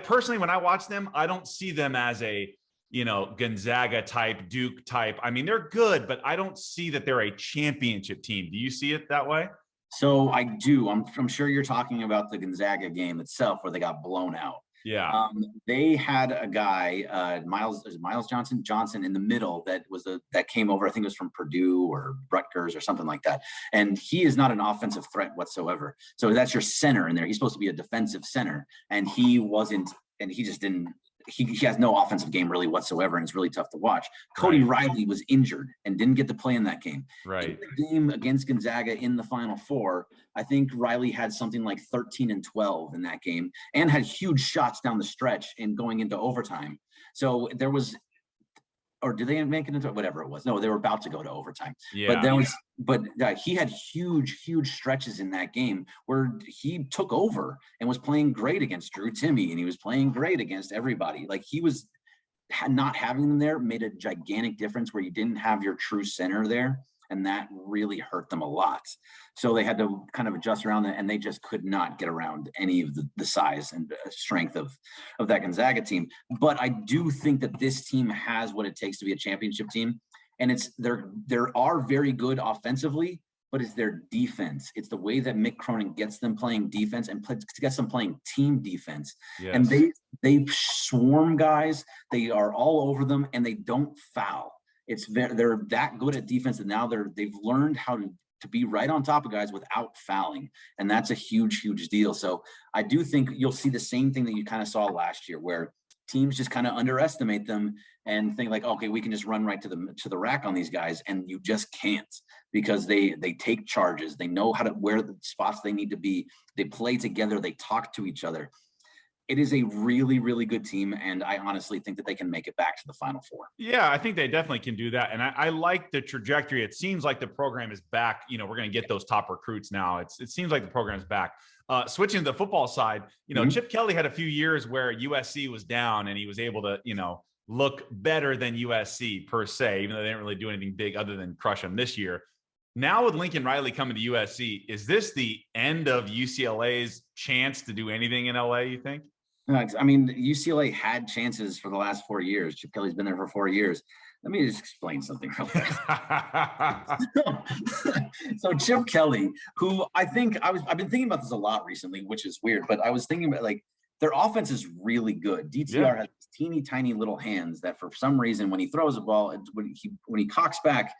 personally, when I watch them, I don't see them as a Gonzaga type, Duke type. I mean, they're good, but I don't see that they're a championship team. Do you see it that way? So I do. I'm sure you're talking about the Gonzaga game itself where they got blown out. Yeah. They had a guy, Miles Johnson in the middle that came over. I think it was from Purdue or Rutgers or something like that. And he is not an offensive threat whatsoever. So that's your center in there. He's supposed to be a defensive center, and he wasn't. And he just didn't. He has no offensive game really whatsoever, and it's really tough to watch. Cody Riley was injured and didn't get to play in that game. Right. In the game against Gonzaga in the Final Four, I think Riley had something like 13 and 12 in that game and had huge shots down the stretch and going into overtime. So there was, or did they make it into whatever it was? No, they were about to go to overtime. Yeah. But he had huge stretches in that game where he took over and was playing great against Drew Timme, and he was playing great against everybody. Like not having them there made a gigantic difference where you didn't have your true center there. And that really hurt them a lot. So they had to kind of adjust around that, and they just could not get around any of the size and strength of that Gonzaga team. But I do think that this team has what it takes to be a championship team. And there are very good offensively, but it's their defense. It's the way that Mick Cronin gets them playing defense and gets them playing team defense. Yes. And they swarm guys. They are all over them, and they don't foul. They're that good at defense that now they've learned how to be right on top of guys without fouling, and that's a huge deal. So I do think you'll see the same thing that you kind of saw last year, where teams just kind of underestimate them and think like, okay, we can just run right to the rack on these guys, and you just can't, because they take charges. They know where the spots they need to be. They play together. They talk to each other. It is a really good team, and I honestly think that they can make it back to the Final Four. Yeah, I think they definitely can do that, and I like the trajectory. It seems like the program is back. We're going to get those top recruits now. It seems like the program's back. Switching to the football side, Chip Kelly had a few years where USC was down, and he was able to, look better than USC per se, even though they didn't really do anything big other than crush them this year. Now with Lincoln Riley coming to USC, is this the end of UCLA's chance to do anything in LA, you think? I mean, UCLA had chances for the last 4 years. Chip Kelly's been there for 4 years. Let me just explain something real fast. So Chip Kelly, who I've been thinking about this a lot recently, which is weird, but I was thinking about, like, their offense is really good. DTR has teeny tiny little hands that for some reason when he throws a ball, when he cocks back,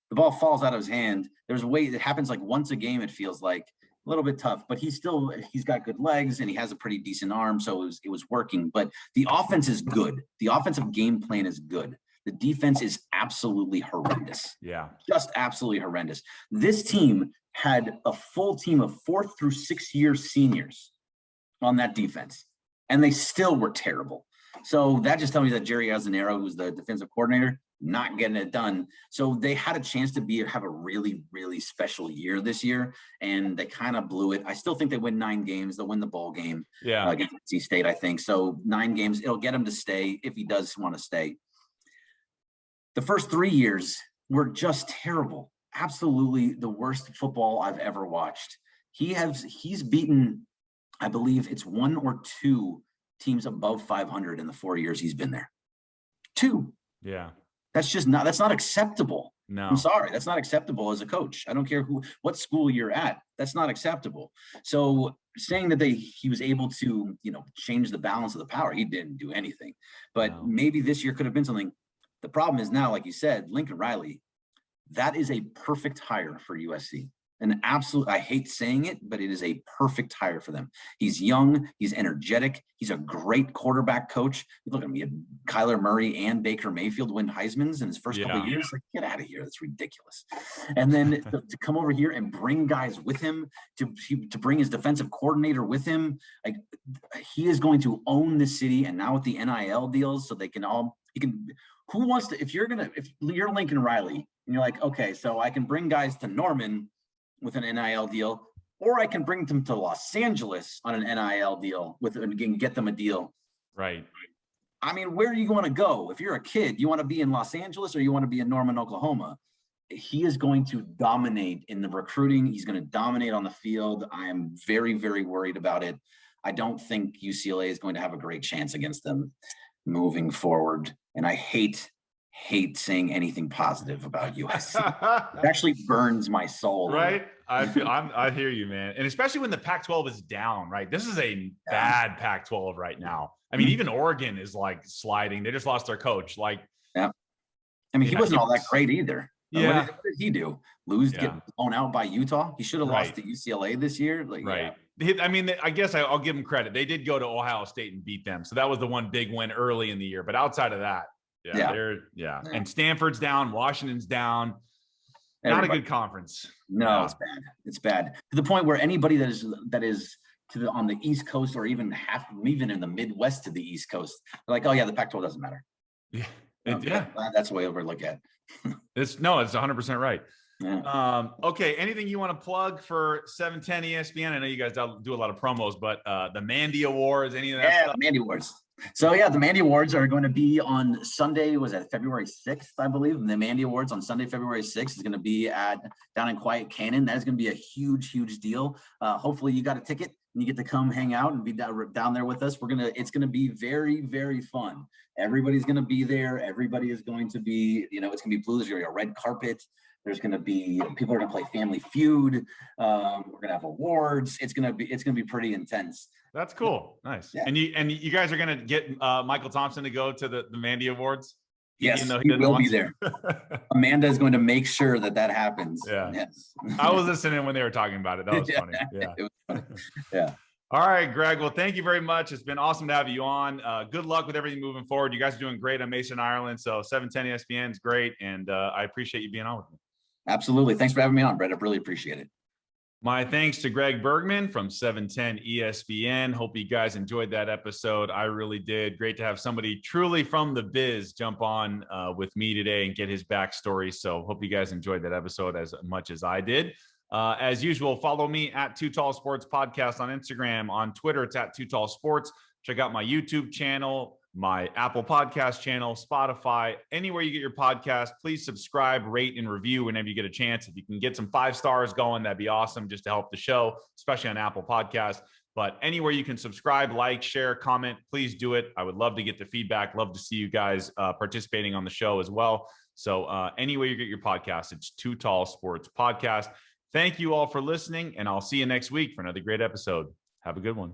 the ball falls out of his hand. There's a way it happens like once a game, it feels like. A little bit tough, but he's got good legs and he has a pretty decent arm, so it was working. But the offense is good. The offensive game plan is good. The defense is absolutely horrendous. Yeah, just absolutely horrendous. This team had a full team of 4th through 6th year seniors on that defense, and they still were terrible. So that just tells me that Jerry Azzinaro, who's the defensive coordinator, not getting it done. So they had a chance to have a really, really special year this year, and they kind of blew it. I still think they win 9 games. They'll win the bowl game against NC State, I think. So 9 games, it'll get him to stay if he does want to stay. The first 3 years were just terrible. Absolutely the worst football I've ever watched. He's beaten, I believe it's 1 or 2 teams above 500 in the 4 years he's been there. 2. Yeah. That's not acceptable. No, I'm sorry. That's not acceptable as a coach. I don't care what school you're at. That's not acceptable. So saying that he was able to, change the balance of the power, he didn't do anything. But maybe this year could have been something. The problem is now, like you said, Lincoln Riley, that is a perfect hire for USC. An absolute, I hate saying it, but it is a perfect hire for them. He's young, he's energetic, he's a great quarterback coach. Look at me, Kyler Murray and Baker Mayfield win Heisman's in his first couple of years. Like, get out of here, that's ridiculous. And then to come over here and bring guys with him, to bring his defensive coordinator with him, like, he is going to own the city. And now with the NIL deals, so who wants to? If you're Lincoln Riley and you're like, okay, so I can bring guys to Norman with an NIL deal, or I can bring them to Los Angeles on an NIL deal and get them a deal. Right. I mean, where are you going to go? If you're a kid, you want to be in Los Angeles or you want to be in Norman, Oklahoma? He is going to dominate in the recruiting. He's going to dominate on the field. I am very, very worried about it. I don't think UCLA is going to have a great chance against them moving forward. And I hate saying anything positive about USC. It actually burns my soul. Right. I hear you, man. And especially when the Pac-12 is down, right? This is a bad Pac-12 right now. I mean, even Oregon is like sliding. They just lost their coach. Like, I mean, he wasn't all that great either. Yeah. What did he do? Get blown out by Utah? He should have lost to UCLA this year. Like, right. Yeah. I mean, I guess I'll give him credit. They did go to Ohio State and beat them. So that was the one big win early in the year. But outside of that, and Stanford's down, Washington's down. Not a good conference. No, it's bad. It's bad to the point where anybody that is on the East Coast or even in the Midwest to the East Coast, they're like, oh yeah, the Pac-12 doesn't matter. Yeah, that's the way we look at. It's 100% right. Yeah. Okay. Anything you want to plug for 710 ESPN? I know you guys do a lot of promos, but the Mandy Awards, any of that stuff? The Mandy Awards. So the Mandy Awards are going to be on Sunday. Was it February 6th, I believe? And the Mandy Awards on Sunday, February 6th is going to be down in Quiet Canyon. That is going to be a huge, huge deal. Hopefully you got a ticket and you get to come hang out and be down there with us. It's going to be very, very fun. Everybody's going to be there. Everybody is going to be, it's going to be blue. There's going to be a red carpet. There's going to be people are going to play Family Feud. We're going to have awards. It's going to be pretty intense. That's cool. Nice. Yeah. And you guys are going to get Michael Thompson to go to the Mandy Awards? Yes, he will be there. Amanda is going to make sure that happens. Yeah. Yes. I was listening when they were talking about it. That was funny. Yeah. It was funny. Yeah. All right, Greg. Well, thank you very much. It's been awesome to have you on. Good luck with everything moving forward. You guys are doing great on Mason, Ireland. So 710 ESPN is great. And I appreciate you being on with me. Absolutely. Thanks for having me on, Brett. I really appreciate it. My thanks to Greg Bergman from 710 ESPN. Hope you guys enjoyed that episode. I really did. Great to have somebody truly from the biz jump on with me today and get his backstory. So hope you guys enjoyed that episode as much as I did. As usual, follow me at Too Tall Sports Podcast on Instagram. On Twitter, it's at Too Tall Sports. Check out my YouTube channel, my Apple Podcast channel, Spotify, anywhere you get your podcast. Please subscribe, rate, and review whenever you get a chance. If you can get some 5 stars going, that'd be awesome just to help the show, especially on Apple Podcasts. But anywhere you can subscribe, like, share, comment, please do it. I would love to get the feedback. Love to see you guys participating on the show as well. So anywhere you get your podcast, it's Too Tall Sports Podcast. Thank you all for listening, and I'll see you next week for another great episode. Have a good one.